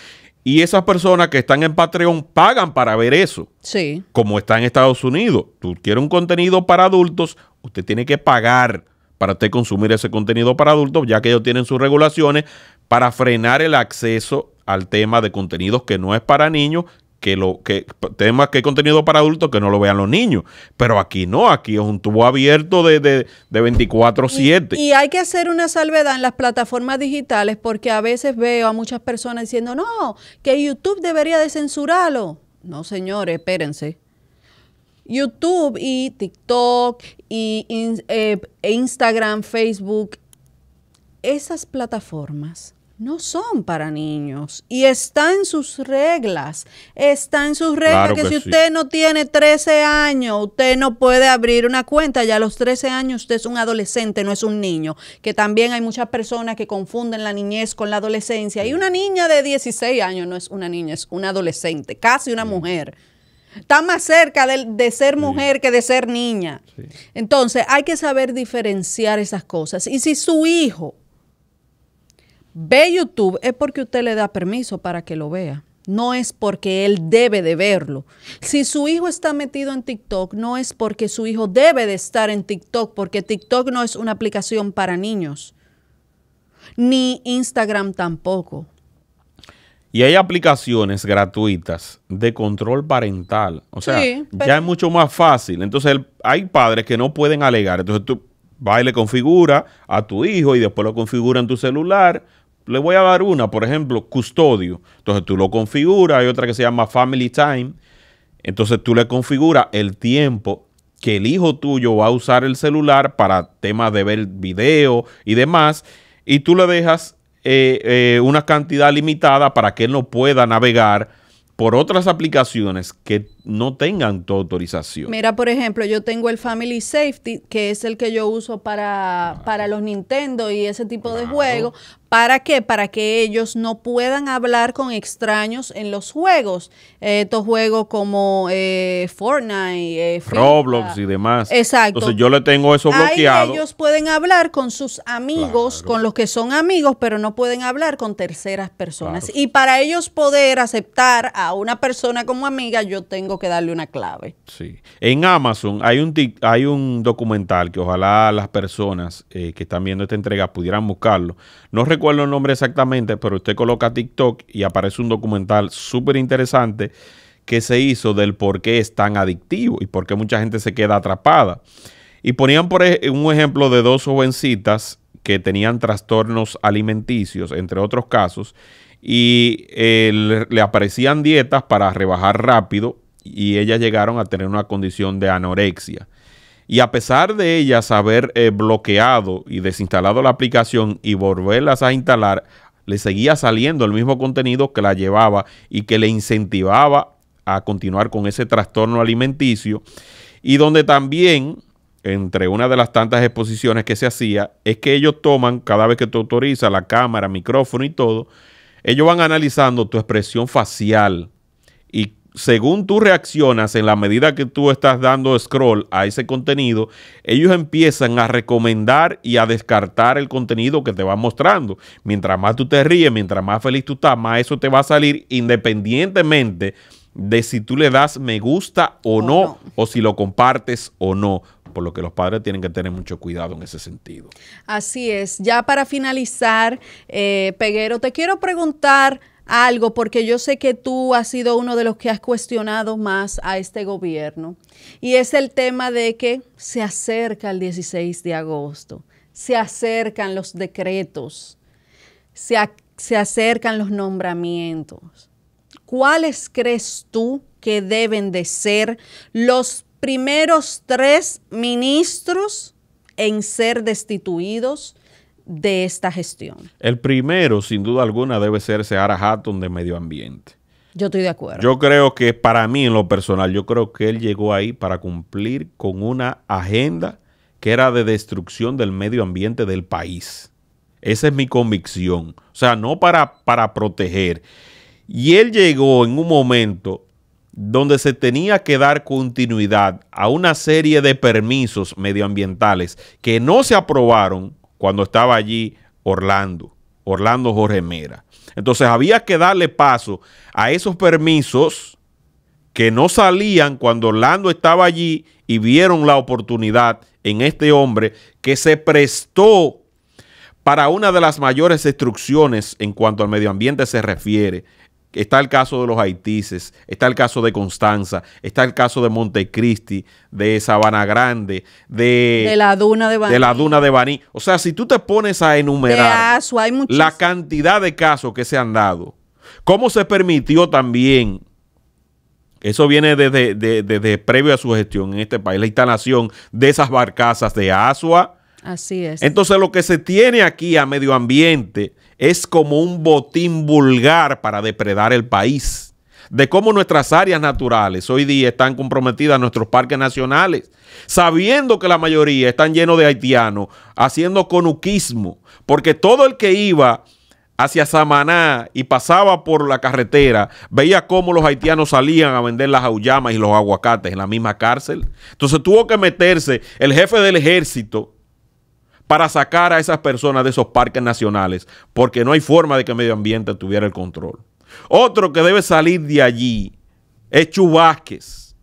Y esas personas que están en Patreon pagan para ver eso. Sí. Como está en Estados Unidos. Tú quieres un contenido para adultos, usted tiene que pagar para usted consumir ese contenido para adultos, ya que ellos tienen sus regulaciones para frenar el acceso al tema de contenidos que no es para niños, temas que es contenido para adultos que no lo vean los niños. Pero aquí no, aquí es un tubo abierto de 24/7. Y hay que hacer una salvedad en las plataformas digitales porque a veces veo a muchas personas diciendo, no, que YouTube debería de censurarlo. No, señores, espérense. YouTube y TikTok y Instagram, Facebook, esas plataformas no son para niños y está en sus reglas. Está en sus reglas, claro que si usted no tiene 13 años, usted no puede abrir una cuenta. Ya a los 13 años usted es un adolescente, no es un niño. Que también hay muchas personas que confunden la niñez con la adolescencia. Y una niña de 16 años no es una niña, es una adolescente, casi una mujer. Está más cerca de ser mujer que de ser niña. Sí. Entonces hay que saber diferenciar esas cosas. Y si su hijo ve YouTube, es porque usted le da permiso para que lo vea. No es porque él debe de verlo. Si su hijo está metido en TikTok, no es porque su hijo debe de estar en TikTok, porque TikTok no es una aplicación para niños. Ni Instagram tampoco. Y hay aplicaciones gratuitas de control parental. O sea, sí, ya es mucho más fácil. Entonces, hay padres que no pueden alegar. Entonces, tú vas y le configura a tu hijo y después lo configura en tu celular. Le voy a dar una, por ejemplo, custodio. Entonces tú lo configuras. Hay otra que se llama Family Time. Entonces tú le configuras el tiempo que el hijo tuyo va a usar el celular para temas de ver video y demás. Y tú le dejas una cantidad limitada para que él no pueda navegar por otras aplicaciones que no tengan tu autorización. Mira, por ejemplo, yo tengo el Family Safety, que es el que yo uso para los Nintendo y ese tipo de juegos. ¿Para qué? Para que ellos no puedan hablar con extraños en los juegos. Estos juegos como Fortnite, Roblox y demás. Exacto. Entonces yo le tengo eso bloqueado. Ahí ellos pueden hablar con sus amigos, con los que son amigos, pero no pueden hablar con terceras personas. Claro. Y para ellos poder aceptar a una persona como amiga, yo tengo que darle una clave. Sí. En Amazon hay un documental que ojalá las personas que están viendo esta entrega pudieran buscarlo. No recuerdo el nombre exactamente, pero usted coloca TikTok y aparece un documental súper interesante que se hizo del por qué es tan adictivo y por qué mucha gente se queda atrapada. Y ponían por un ejemplo de dos jovencitas que tenían trastornos alimenticios, entre otros casos, y le aparecían dietas para rebajar rápido y ellas llegaron a tener una condición de anorexia. Y a pesar de ellas haber bloqueado y desinstalado la aplicación y volverlas a instalar, le seguía saliendo el mismo contenido que la llevaba y que le incentivaba a continuar con ese trastorno alimenticio. Y donde también, entre una de las tantas exposiciones que se hacía, es que ellos toman, cada vez que tú autorizas la cámara, micrófono y todo, ellos van analizando tu expresión facial y según tú reaccionas en la medida que tú estás dando scroll a ese contenido, ellos empiezan a recomendar y a descartar el contenido que te va mostrando. Mientras más tú te ríes, mientras más feliz tú estás, más eso te va a salir independientemente de si tú le das me gusta o no, o si lo compartes o no. Por lo que los padres tienen que tener mucho cuidado en ese sentido. Así es. Ya para finalizar, Peguero, te quiero preguntar algo, porque yo sé que tú has sido uno de los que has cuestionado más a este gobierno, y es el tema de que se acerca el 16 de agosto, se acercan los decretos, se acercan los nombramientos. ¿Cuáles crees tú que deben de ser los primeros 3 ministros en ser destituidos de esta gestión? El primero, sin duda alguna, debe ser Seara Hatton de Medio Ambiente. Yo estoy de acuerdo. Yo creo que para mí, en lo personal, yo creo que él llegó ahí para cumplir con una agenda que era de destrucción del medio ambiente del país. Esa es mi convicción. O sea, no para proteger. Y él llegó en un momento donde se tenía que dar continuidad a una serie de permisos medioambientales que no se aprobaron cuando estaba allí Orlando Jorge Mera. Entonces había que darle paso a esos permisos que no salían cuando Orlando estaba allí y vieron la oportunidad en este hombre que se prestó para una de las mayores destrucciones en cuanto al medio ambiente se refiere. Está el caso de los Haitises, está el caso de Constanza, está el caso de Montecristi, de Sabana Grande, de la Duna de Baní. O sea, si tú te pones a enumerar la cantidad de casos que se han dado, cómo se permitió también, eso viene desde previo a su gestión en este país, la instalación de esas barcazas de Asua. Así es. Entonces lo que se tiene aquí a medio ambiente es como un botín vulgar para depredar el país. De cómo nuestras áreas naturales hoy día están comprometidas a nuestros parques nacionales, sabiendo que la mayoría están llenos de haitianos, haciendo conuquismo, porque todo el que iba hacia Samaná y pasaba por la carretera, veía cómo los haitianos salían a vender las auyamas y los aguacates en la misma cárcel. Entonces tuvo que meterse el jefe del ejército para sacar a esas personas de esos parques nacionales, porque no hay forma de que el medio ambiente tuviera el control. Otro que debe salir de allí es Chu Vázquez.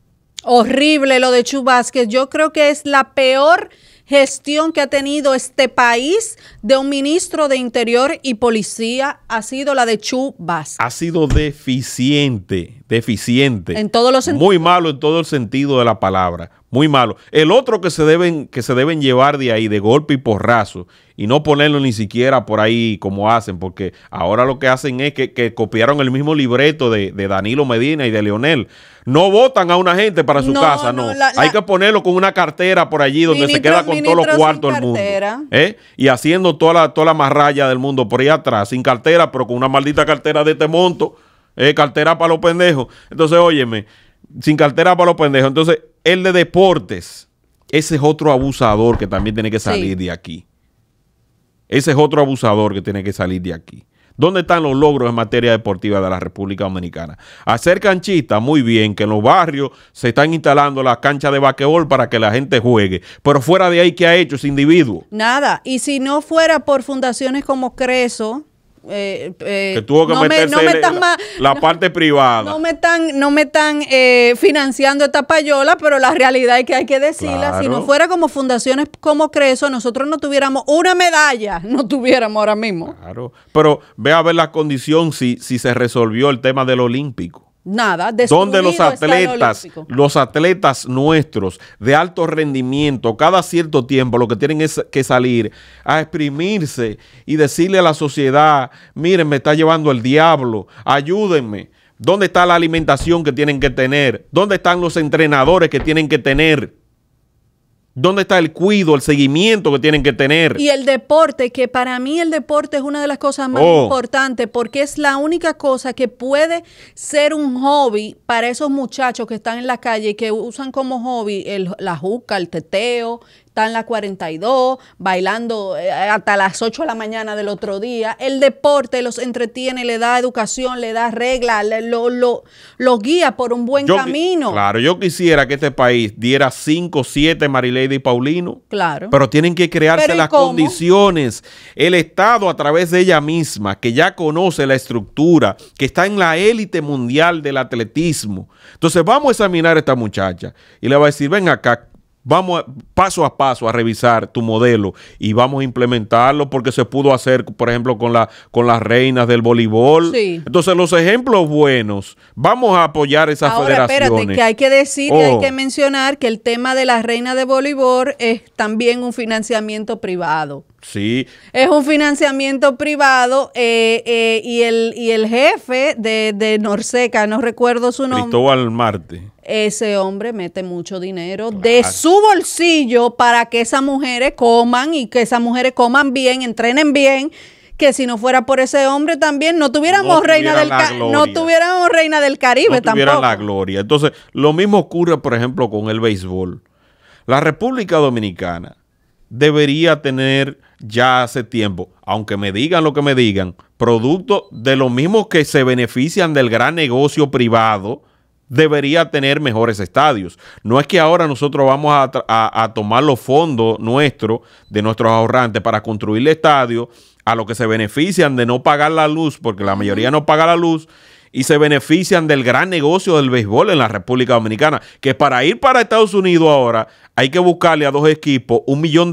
Horrible lo de Chu Vázquez. Yo creo que es la peor gestión que ha tenido este país de un ministro de Interior y Policía, ha sido la de Chu Vázquez. Ha sido deficiente. En todos los sentidos. Muy malo en todo el sentido de la palabra. Muy malo. El otro que se deben llevar de ahí de golpe y porrazo y no ponerlo ni siquiera por ahí como hacen, porque ahora lo que hacen es que copiaron el mismo libreto de Danilo Medina y de Leonel. No votan a una gente para su casa, no. Hay que ponerlo con una cartera por allí donde se queda con todos los cuartos del mundo. Y haciendo toda la marralla del mundo por ahí atrás, sin cartera, pero con una maldita cartera de este monto. Cartera para los pendejos. Entonces, óyeme, sin cartera para los pendejos. Entonces, el de deportes, ese es otro abusador que también tiene que salir de aquí. Ese es otro abusador que tiene que salir de aquí. ¿Dónde están los logros en materia deportiva de la República Dominicana? Hacer canchitas, muy bien, que en los barrios se están instalando las canchas de basquetbol para que la gente juegue. Pero fuera de ahí, ¿qué ha hecho ese individuo? Nada. Y si no fuera por fundaciones como Creso, que tuvo que meterse la parte privada. No me están financiando esta payola, pero la realidad es que hay que decirla. Claro. Si no fuera como fundaciones como Creso, nosotros no tuviéramos una medalla, no tuviéramos ahora mismo. Claro, pero ve a ver la condición si se resolvió el tema del olímpico. Nada, donde los atletas nuestros de alto rendimiento, cada cierto tiempo lo que tienen es que salir a exprimirse y decirle a la sociedad, miren, me está llevando el diablo, ayúdenme. ¿Dónde está la alimentación que tienen que tener? ¿Dónde están los entrenadores que tienen que tener? ¿Dónde está el cuidado, el seguimiento que tienen que tener? Y el deporte, que para mí el deporte es una de las cosas más importantes, porque es la única cosa que puede ser un hobby para esos muchachos que están en la calle y que usan como hobby la juca, el teteo, están en la 42, bailando hasta las 8 de la mañana del otro día. El deporte los entretiene, le da educación, le da reglas, lo guía por un buen camino. Claro, yo quisiera que este país diera 5, 7 Marileide y Paulino. Claro. Pero tienen que crearse las condiciones. El Estado, a través de ella misma, que ya conoce la estructura, que está en la élite mundial del atletismo. Entonces vamos a examinar a esta muchacha y le va a decir, ven acá, vamos paso a paso a revisar tu modelo y vamos a implementarlo porque se pudo hacer, por ejemplo, con las reinas del voleibol. Sí. Entonces, los ejemplos buenos, vamos a apoyar esas federaciones. Ahora, espérate, que hay que decir y hay que mencionar que el tema de las reinas de voleibol es también un financiamiento privado. Sí. Es un financiamiento privado y el jefe de Norseca, no recuerdo su nombre. Cristóbal Marte. Ese hombre mete mucho dinero de su bolsillo para que esas mujeres coman y que esas mujeres coman bien, entrenen bien, que si no fuera por ese hombre también no tuviéramos reina del Caribe tampoco. No tuviera la gloria. Entonces, lo mismo ocurre, por ejemplo, con el béisbol. La República Dominicana debería tener ya hace tiempo, aunque me digan lo que me digan, producto de los mismos que se benefician del gran negocio privado, debería tener mejores estadios. No es que ahora nosotros vamos a tomar los fondos de nuestros ahorrantes para construir el estadio a los que se benefician de no pagar la luz, porque la mayoría no paga la luz, y se benefician del gran negocio del béisbol en la República Dominicana, que para ir para Estados Unidos ahora hay que buscarle a 2 equipos $1 millón.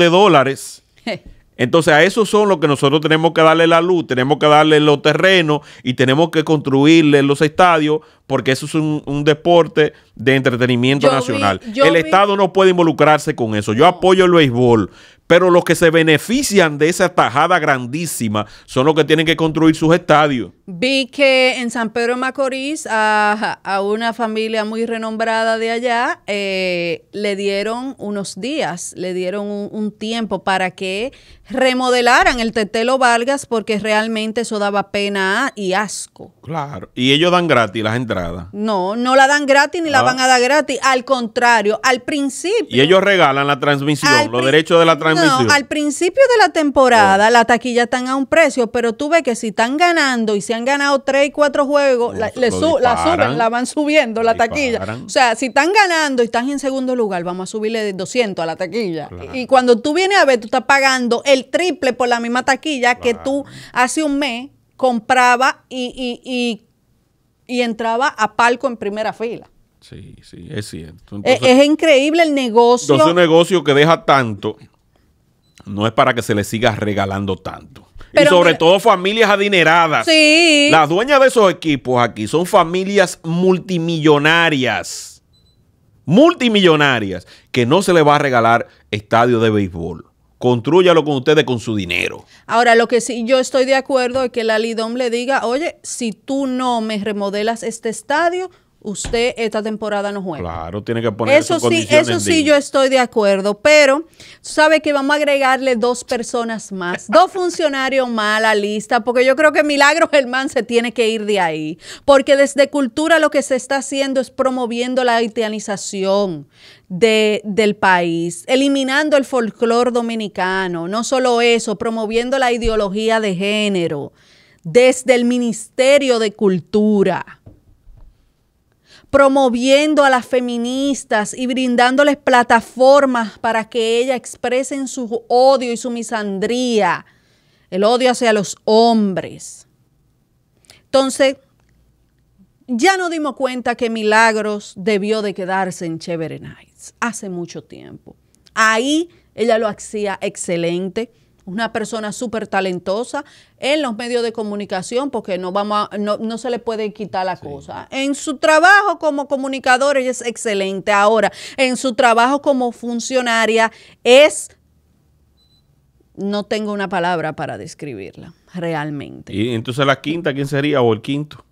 Entonces a esos son los que nosotros tenemos que darle la luz, tenemos que darle los terrenos y tenemos que construirle los estadios, porque eso es un deporte de entretenimiento nacional. El Estado no puede involucrarse con eso. Yo apoyo el béisbol, pero los que se benefician de esa tajada grandísima son los que tienen que construir sus estadios. Vi que en San Pedro de Macorís a una familia muy renombrada de allá le dieron unos días, le dieron un tiempo para que remodelaran el Tetelo Vargas, porque realmente eso daba pena y asco. Claro. Y ellos dan gratis las entradas. No la dan gratis ni la van a dar gratis. Al contrario, al principio. Y ellos regalan la transmisión, los derechos de la transmisión. No, al principio de la temporada las taquillas están a un precio, pero tú ves que si están ganando y si han ganado 3 y 4 juegos, la suben, la van subiendo la taquilla. O sea, si están ganando y están en segundo lugar, vamos a subirle de 200 a la taquilla. Claro. Y cuando tú vienes a ver, tú estás pagando el triple por la misma taquilla que tú hace un mes comprabas y entraba a palco en primera fila. Sí, es cierto. Entonces, es increíble el negocio. Entonces un negocio que deja tanto no es para que se le siga regalando tanto. Pero y sobre todo familias adineradas. Sí. Las dueñas de esos equipos aquí son familias multimillonarias. Multimillonarias, que no se les va a regalar estadio de béisbol. Contrúyalo con ustedes con su dinero. Ahora, lo que sí yo estoy de acuerdo es que la Lidom le diga, oye, si tú no me remodelas este estadio, usted esta temporada no juega. Claro, tiene que poner eso sí, yo estoy de acuerdo, pero sabe que vamos a agregarle 2 personas más, 2 funcionarios más a la lista, porque yo creo que Milagros Germán se tiene que ir de ahí, porque desde Cultura lo que se está haciendo es promoviendo la haitianización del país, eliminando el folclore dominicano, no solo eso, promoviendo la ideología de género desde el Ministerio de Cultura, promoviendo a las feministas y brindándoles plataformas para que ellas expresen su odio y su misandría, el odio hacia los hombres. Entonces, ya nos dimos cuenta que Milagros debió de quedarse en Chévere Nights hace mucho tiempo. Ahí ella lo hacía excelente. Una persona súper talentosa en los medios de comunicación, porque no se le puede quitar la cosa. En su trabajo como comunicadora ella es excelente. Ahora, en su trabajo como funcionaria no tengo una palabra para describirla, realmente. Y entonces la quinta, ¿quién sería? ¿O el quinto?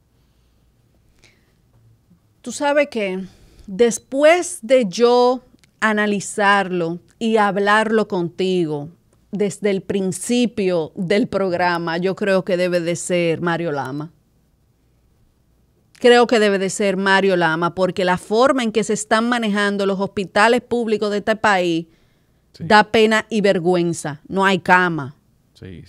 Tú sabes que después de yo analizarlo y hablarlo contigo, desde el principio del programa, yo creo que debe de ser Mario Lama. Creo que debe de ser Mario Lama, porque la forma en que se están manejando los hospitales públicos de este país da pena y vergüenza. No hay cama. Sí.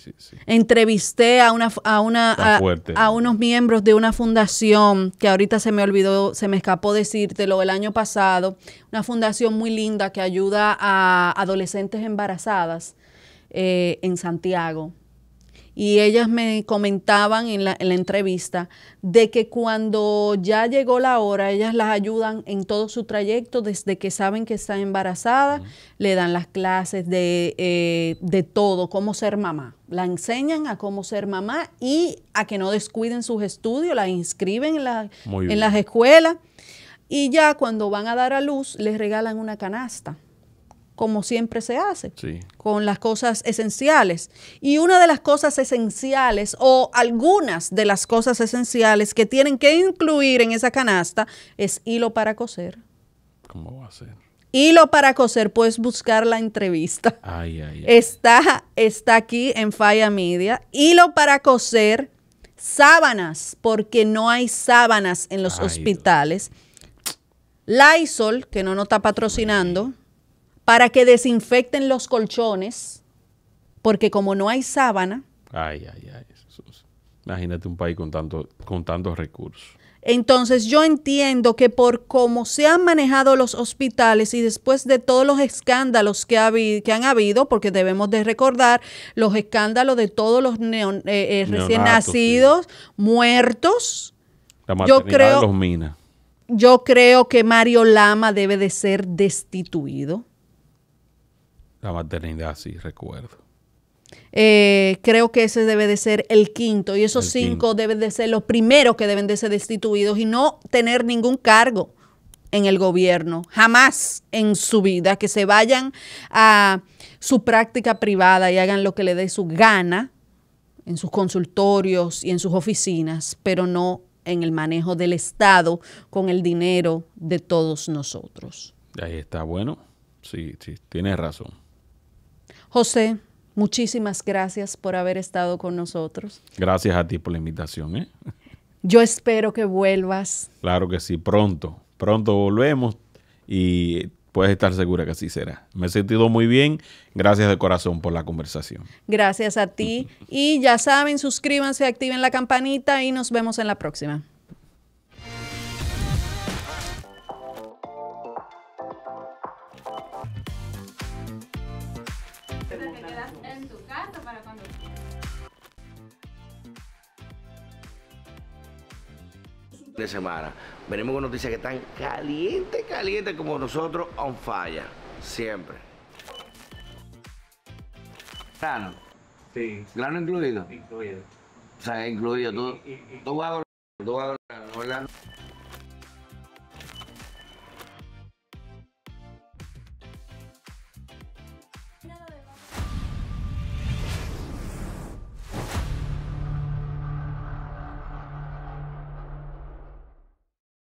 Entrevisté a unos miembros de una fundación que ahorita se me escapó decírtelo, el año pasado, una fundación muy linda que ayuda a adolescentes embarazadas en Santiago. Y ellas me comentaban en la entrevista de que cuando ya llegó la hora, ellas las ayudan en todo su trayecto, desde que saben que están embarazadas, le dan las clases de todo, cómo ser mamá. La enseñan a cómo ser mamá y a que no descuiden sus estudios, la inscriben en las escuelas. Y ya cuando van a dar a luz, les regalan una canasta, como siempre se hace, con las cosas esenciales. Y una de las cosas esenciales, o algunas de las cosas esenciales que tienen que incluir en esa canasta, es hilo para coser. ¿Cómo va a ser? Hilo para coser, puedes buscar la entrevista. Está aquí en Falla Media. Hilo para coser, sábanas, porque no hay sábanas en los hospitales. Lysol, que no nos está patrocinando, para que desinfecten los colchones, porque como no hay sábana. Imagínate un país con tantos recursos. Entonces yo entiendo que por cómo se han manejado los hospitales y después de todos los escándalos que han habido, porque debemos de recordar los escándalos de todos los recién nacidos, muertos, la maternidad de los Minas. Yo creo que Mario Lama debe de ser destituido. La maternidad, sí, recuerdo. Creo que ese debe de ser el quinto, y esos 5 deben de ser los primeros que deben de ser destituidos y no tener ningún cargo en el gobierno, jamás en su vida, que se vayan a su práctica privada y hagan lo que le dé su gana en sus consultorios y en sus oficinas, pero no en el manejo del Estado con el dinero de todos nosotros. Ahí está, bueno, sí, tienes razón. José, muchísimas gracias por haber estado con nosotros. Gracias a ti por la invitación, Yo espero que vuelvas. Claro que sí, pronto volvemos y puedes estar segura que así será. Me he sentido muy bien. Gracias de corazón por la conversación. Gracias a ti. Y ya saben, suscríbanse, activen la campanita y nos vemos en la próxima. De semana. Venimos con noticias que están calientes como nosotros, on fire, siempre. Grano. Sí. Grano incluido. Incluido. O sea, incluido. Tú vas a ¿verdad?